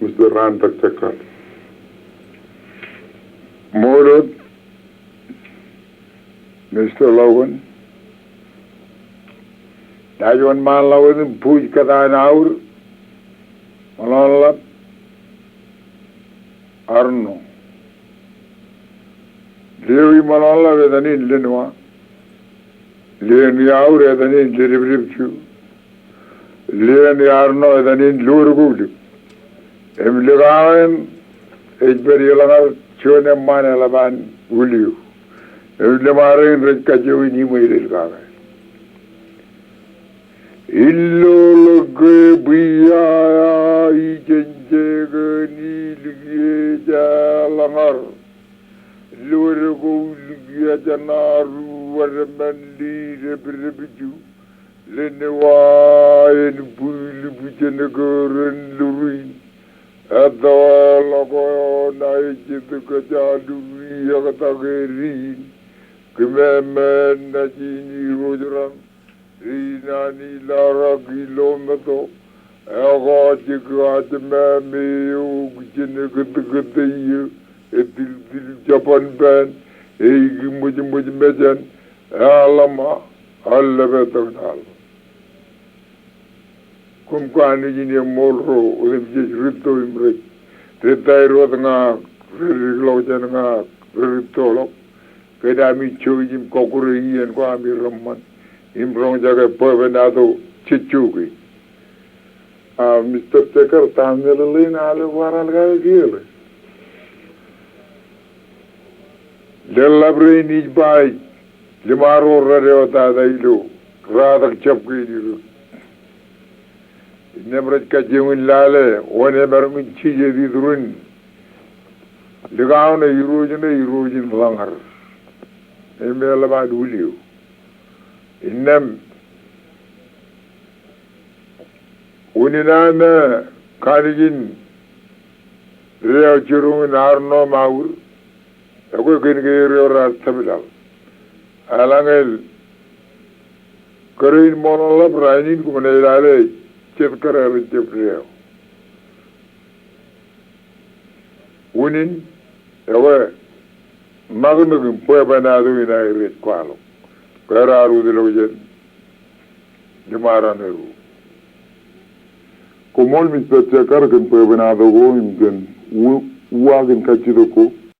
Mr. Rantak Chakra. Molot, Mr. Logan. Dajon man Logan, Puj Kata Naur, Malala, Arno. Levi Malala with an in Linua, Leon Yaur with an in Liribchu, Leon Yarno with an in Lurgud. Emiligan, Edberilan, Chona Manalaban, will you? Emilamarin Redkajo in Himilgaga. Illo Gabia, Ijenjagani, Ligia Lamar, Lurgo, Ligianaru, Waramandi, Rebiju, Lenewa, and Bulibuchanagur, and Lurin. At the Logo, Naijikajadu, Yakatageri, Kimemen, Najini, Rojaran, Rinani, Lara, Kilometo, Algojikatame, Jinakatayu, Etil Japan Band, Egimujimejan, Alama, Alabetal. Kumkani jini morro, ulimjej rito imrej. Ritairo nga, rirlojan nga, ritolok. Kedami chujim kokuri iyan ko ami ramman. Imrong jaga povenado chichuki. Mr. Checker, tamnelin ale waral gaya gile. Delabre nij bay, limaro radewata dailu, radak chapki diru. Nebraj Kajim Lale, whenever we cheese the ruin. The gown a erosion longer. Emelabad will you. In them Uninana Carigin Rio Chirum Arno Maur, a quick or Tabidal. Alangel Korean Monolab Rainin Kumanale. Chefkara Richard Winning away Magnum Puebanado in a red qualo. Where are the Logan? Jamaran. Come on, Mr. Checker can Puebanado go in Wagon Kachidoko.